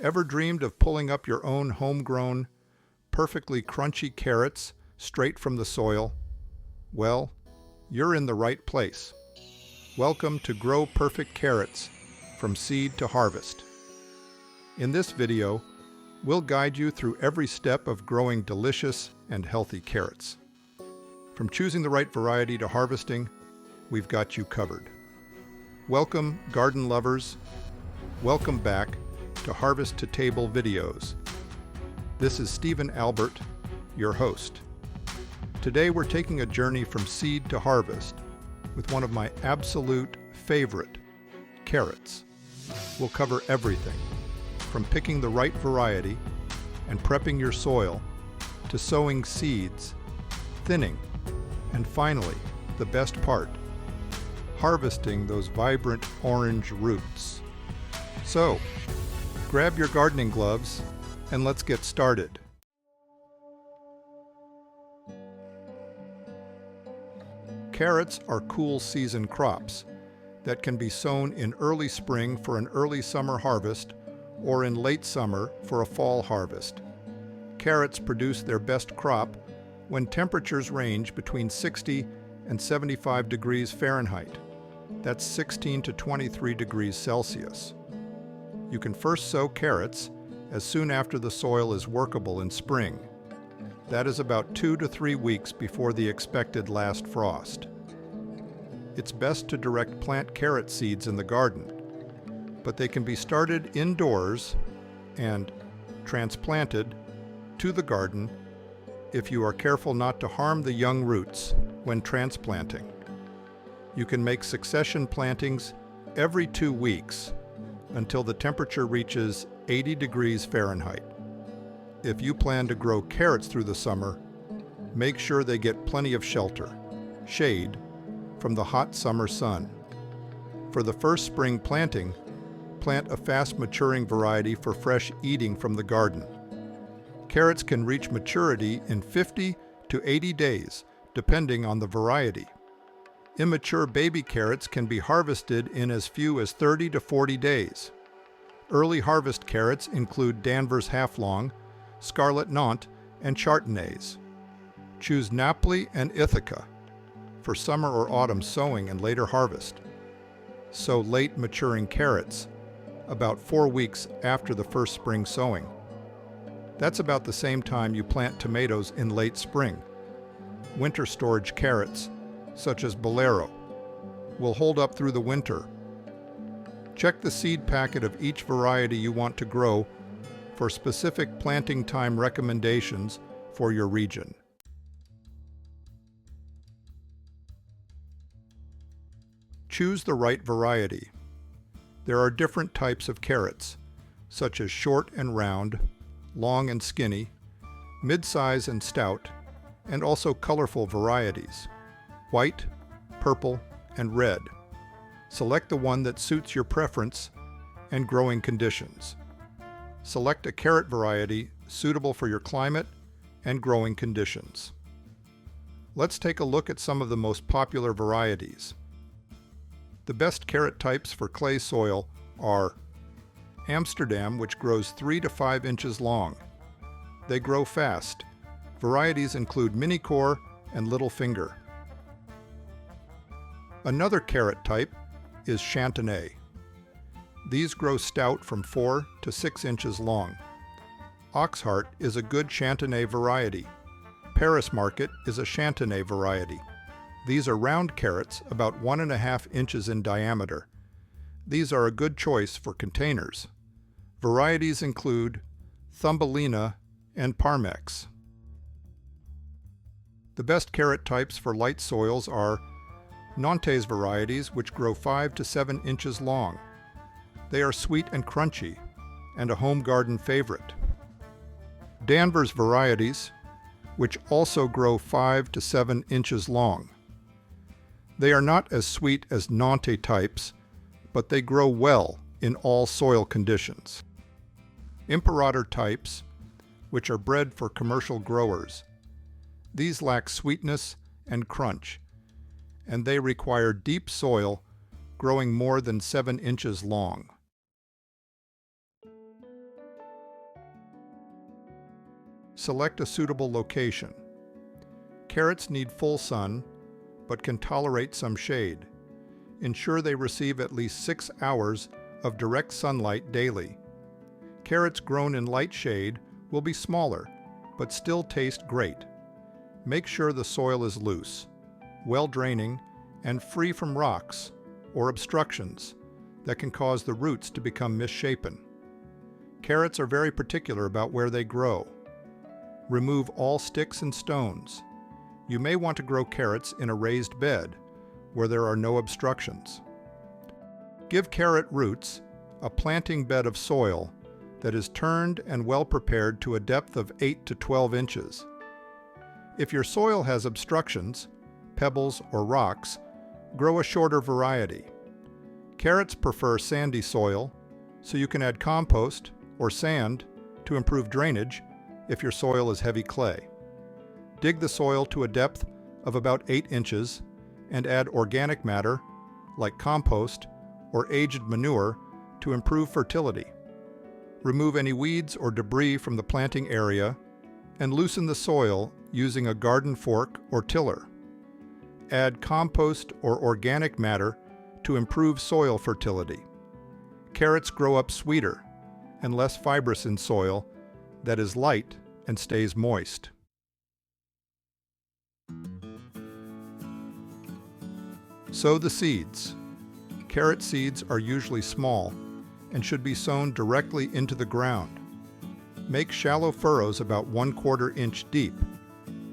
Ever dreamed of pulling up your own homegrown, perfectly crunchy carrots straight from the soil? Well, you're in the right place. Welcome to Grow Perfect Carrots, from seed to harvest. In this video, we'll guide you through every step of growing delicious and healthy carrots. From choosing the right variety to harvesting, we've got you covered. Welcome, garden lovers. Welcome back to Harvest to Table videos. This is Stephen Albert, your host. Today we're taking a journey from seed to harvest with one of my absolute favorite, carrots. We'll cover everything, from picking the right variety and prepping your soil, to sowing seeds, thinning, and finally, the best part, harvesting those vibrant orange roots. So, grab your gardening gloves and let's get started. Carrots are cool season crops that can be sown in early spring for an early summer harvest or in late summer for a fall harvest. Carrots produce their best crop when temperatures range between 60 and 75 degrees Fahrenheit. That's 16 to 23 degrees Celsius. You can first sow carrots as soon after the soil is workable in spring. That is about 2 to 3 weeks before the expected last frost. It's best to direct plant carrot seeds in the garden, but they can be started indoors and transplanted to the garden if you are careful not to harm the young roots when transplanting. You can make succession plantings every 2 weeks until the temperature reaches 80 degrees Fahrenheit. If you plan to grow carrots through the summer, make sure they get plenty of shelter, shade, from the hot summer sun. For the first spring planting, plant a fast-maturing variety for fresh eating from the garden. Carrots can reach maturity in 50 to 80 days, depending on the variety. Immature baby carrots can be harvested in as few as 30 to 40 days. Early harvest carrots include Danvers half-long, Scarlet Nantes, and Chardonnays. Choose Napoli and Ithaca for summer or autumn sowing and later harvest. Sow late maturing carrots about 4 weeks after the first spring sowing. That's about the same time you plant tomatoes in late spring. Winter storage carrots, such as Bolero, will hold up through the winter. Check the seed packet of each variety you want to grow for specific planting time recommendations for your region. Choose the right variety. There are different types of carrots, such as short and round, long and skinny, mid-size and stout, and also colorful varieties: white, purple, and red. Select the one that suits your preference and growing conditions. Select a carrot variety suitable for your climate and growing conditions. Let's take a look at some of the most popular varieties. The best carrot types for clay soil are Amsterdam, which grows 3 to 5 inches long. They grow fast. Varieties include Mini Core and Little Finger. Another carrot type is Chardonnay. These grow stout from 4 to 6 inches long. Oxheart is a good Chardonnay variety. Paris Market is a Chardonnay variety. These are round carrots about 1.5 inches in diameter. These are a good choice for containers. Varieties include Thumbelina and Parmex. The best carrot types for light soils are Nantes varieties, which grow 5 to 7 inches long. They are sweet and crunchy, and a home garden favorite. Danvers varieties, which also grow 5 to 7 inches long. They are not as sweet as Nantes types, but they grow well in all soil conditions. Imperator types, which are bred for commercial growers. These lack sweetness and crunch, and they require deep soil growing more than 7 inches long. Select a suitable location. Carrots need full sun, but can tolerate some shade. Ensure they receive at least 6 hours of direct sunlight daily. Carrots grown in light shade will be smaller, but still taste great. Make sure the soil is loose, well draining, and free from rocks or obstructions that can cause the roots to become misshapen. Carrots are very particular about where they grow. Remove all sticks and stones. You may want to grow carrots in a raised bed where there are no obstructions. Give carrot roots a planting bed of soil that is turned and well prepared to a depth of 8 to 12 inches. If your soil has obstructions, pebbles or rocks, grow a shorter variety. Carrots prefer sandy soil, so you can add compost or sand to improve drainage if your soil is heavy clay. Dig the soil to a depth of about 8 inches and add organic matter like compost or aged manure to improve fertility. Remove any weeds or debris from the planting area and loosen the soil using a garden fork or tiller. Add compost or organic matter to improve soil fertility. Carrots grow up sweeter and less fibrous in soil that is light and stays moist. Sow the seeds. Carrot seeds are usually small and should be sown directly into the ground. Make shallow furrows about 1/4 inch deep,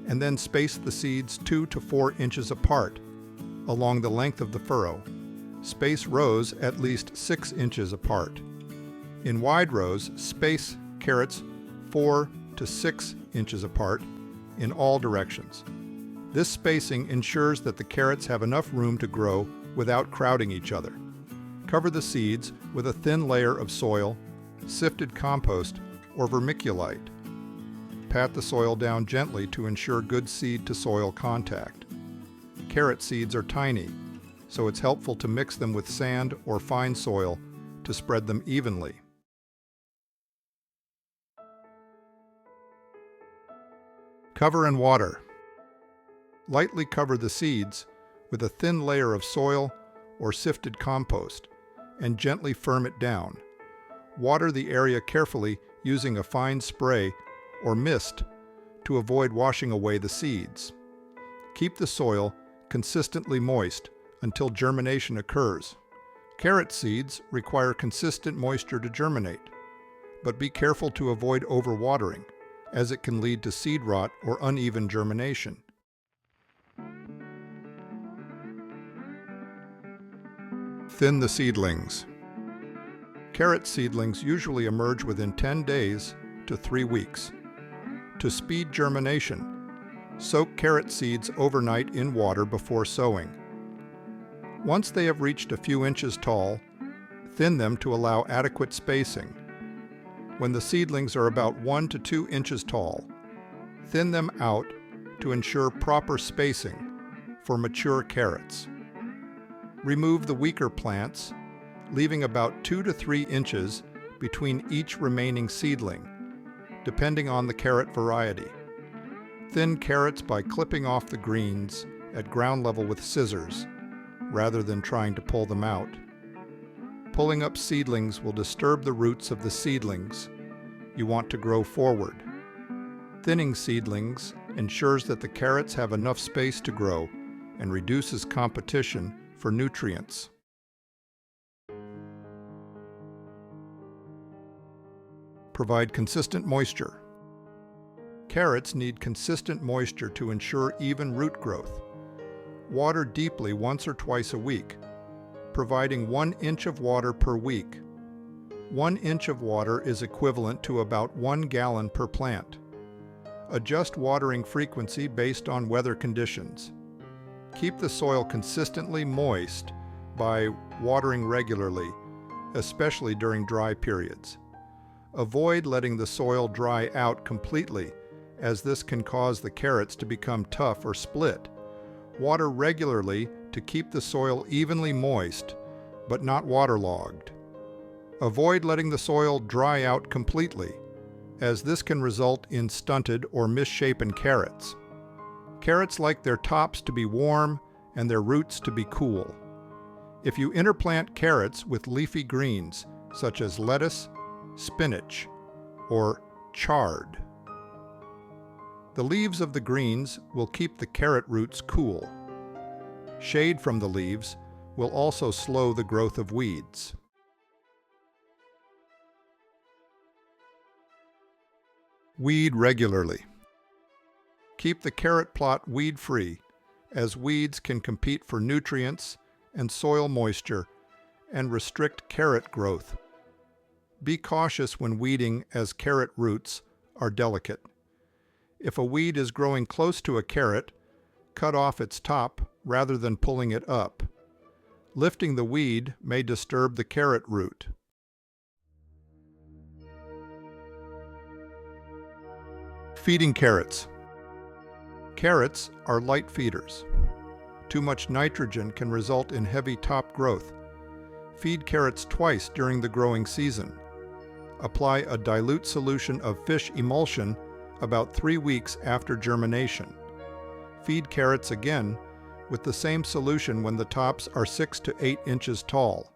and then space the seeds 2 to 4 inches apart along the length of the furrow. Space rows at least 6 inches apart. In wide rows, space carrots 4 to 6 inches apart in all directions. This spacing ensures that the carrots have enough room to grow without crowding each other. Cover the seeds with a thin layer of soil, sifted compost, or vermiculite. Pat the soil down gently to ensure good seed-to-soil contact. Carrot seeds are tiny, so it's helpful to mix them with sand or fine soil to spread them evenly. Cover and water. Lightly cover the seeds with a thin layer of soil or sifted compost and gently firm it down. Water the area carefully using a fine spray or mist to avoid washing away the seeds. Keep the soil consistently moist until germination occurs. Carrot seeds require consistent moisture to germinate, but be careful to avoid overwatering, as it can lead to seed rot or uneven germination. Thin the seedlings. Carrot seedlings usually emerge within 10 days to 3 weeks. To speed germination, soak carrot seeds overnight in water before sowing. Once they have reached a few inches tall, thin them to allow adequate spacing. When the seedlings are about 1 to 2 inches tall, thin them out to ensure proper spacing for mature carrots. Remove the weaker plants, leaving about 2 to 3 inches between each remaining seedling, depending on the carrot variety. Thin carrots by clipping off the greens at ground level with scissors, rather than trying to pull them out. Pulling up seedlings will disturb the roots of the seedlings you want to grow forward. Thinning seedlings ensures that the carrots have enough space to grow and reduces competition for nutrients. Provide consistent moisture. Carrots need consistent moisture to ensure even root growth. Water deeply once or twice a week, providing 1 inch of water per week. 1 inch of water is equivalent to about 1 gallon per plant. Adjust watering frequency based on weather conditions. Keep the soil consistently moist by watering regularly, especially during dry periods. Avoid letting the soil dry out completely, as this can cause the carrots to become tough or split. Water regularly to keep the soil evenly moist, but not waterlogged. Avoid letting the soil dry out completely, as this can result in stunted or misshapen carrots. Carrots like their tops to be warm and their roots to be cool. If you interplant carrots with leafy greens, such as lettuce, spinach, or chard, the leaves of the greens will keep the carrot roots cool. Shade from the leaves will also slow the growth of weeds. Weed regularly. Keep the carrot plot weed-free, as weeds can compete for nutrients and soil moisture and restrict carrot growth. Be cautious when weeding, as carrot roots are delicate. If a weed is growing close to a carrot, cut off its top rather than pulling it up. Lifting the weed may disturb the carrot root. Feeding carrots. Carrots are light feeders. Too much nitrogen can result in heavy top growth. Feed carrots twice during the growing season. Apply a dilute solution of fish emulsion about 3 weeks after germination. Feed carrots again with the same solution when the tops are 6 to 8 inches tall.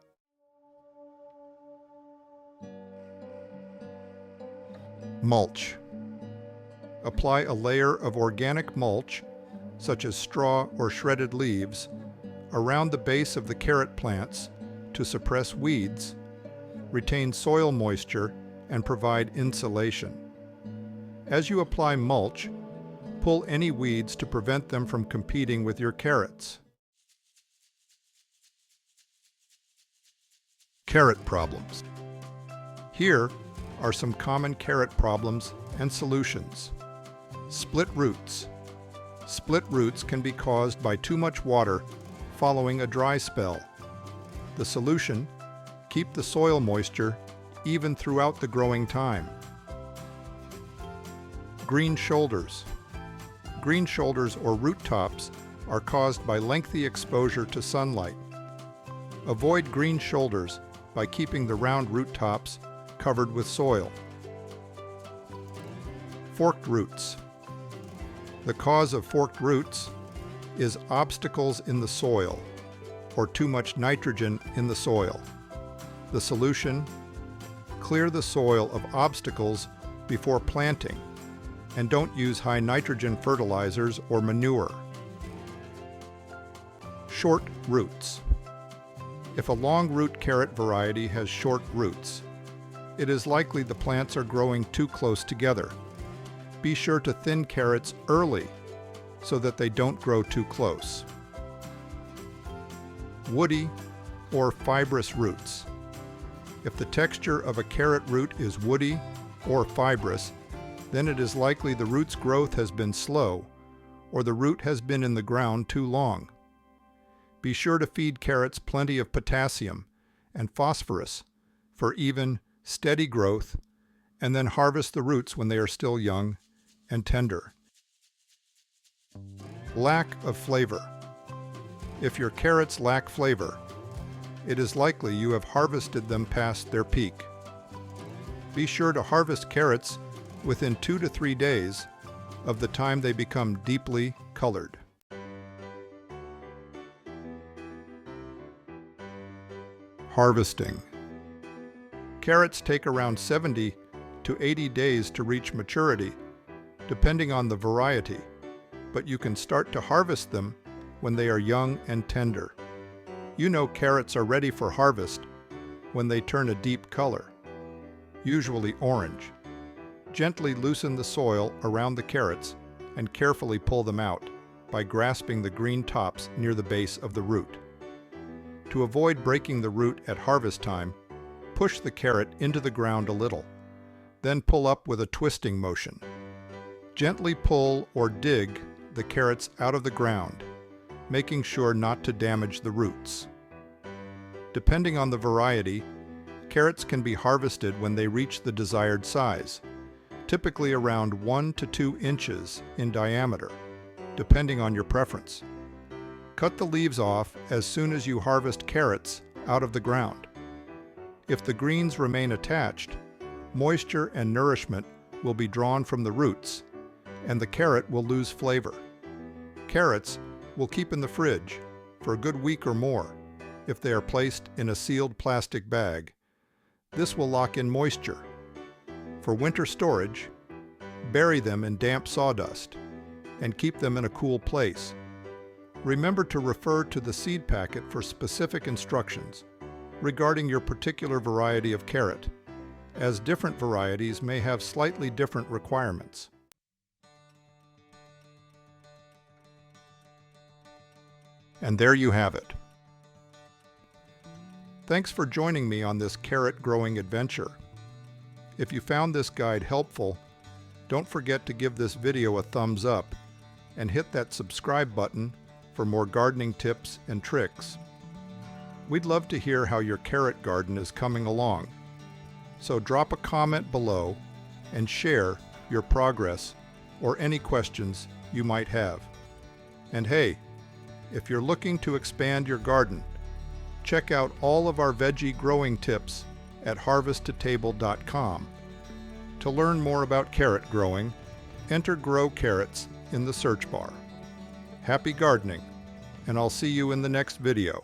Mulch. Apply a layer of organic mulch, such as straw or shredded leaves, around the base of the carrot plants to suppress weeds, retain soil moisture, and provide insulation. As you apply mulch, pull any weeds to prevent them from competing with your carrots. Carrot problems. Here are some common carrot problems and solutions. Split roots. Split roots can be caused by too much water following a dry spell. The solution: keep the soil moisture even throughout the growing time. Green shoulders. Green shoulders or root tops are caused by lengthy exposure to sunlight. Avoid green shoulders by keeping the round root tops covered with soil. Forked roots. The cause of forked roots is obstacles in the soil or too much nitrogen in the soil. The solution: clear the soil of obstacles before planting, and don't use high nitrogen fertilizers or manure. Short roots. If a long root carrot variety has short roots, it is likely the plants are growing too close together. Be sure to thin carrots early so that they don't grow too close. Woody or fibrous roots. If the texture of a carrot root is woody or fibrous, then it is likely the root's growth has been slow or the root has been in the ground too long. Be sure to feed carrots plenty of potassium and phosphorus for even, steady growth, and then harvest the roots when they are still young and tender. Lack of flavor. If your carrots lack flavor, it is likely you have harvested them past their peak. Be sure to harvest carrots within 2 to 3 days of the time they become deeply colored. Harvesting. Carrots take around 70 to 80 days to reach maturity, depending on the variety, but you can start to harvest them when they are young and tender. You know carrots are ready for harvest when they turn a deep color, usually orange. Gently loosen the soil around the carrots and carefully pull them out by grasping the green tops near the base of the root. To avoid breaking the root at harvest time, push the carrot into the ground a little, then pull up with a twisting motion. Gently pull or dig the carrots out of the ground, making sure not to damage the roots. Depending on the variety, carrots can be harvested when they reach the desired size, typically around 1 to 2 inches in diameter, depending on your preference. Cut the leaves off as soon as you harvest carrots out of the ground. If the greens remain attached, moisture and nourishment will be drawn from the roots, and the carrot will lose flavor. Carrots will keep in the fridge for a good week or more if they are placed in a sealed plastic bag. This will lock in moisture. For winter storage, bury them in damp sawdust and keep them in a cool place. Remember to refer to the seed packet for specific instructions regarding your particular variety of carrot, as different varieties may have slightly different requirements. And there you have it. Thanks for joining me on this carrot growing adventure. If you found this guide helpful, don't forget to give this video a thumbs up and hit that subscribe button for more gardening tips and tricks. We'd love to hear how your carrot garden is coming along, so drop a comment below and share your progress or any questions you might have. And hey, if you're looking to expand your garden, check out all of our veggie growing tips at harvesttotable.com. To learn more about carrot growing, enter Grow Carrots in the search bar. Happy gardening, and I'll see you in the next video.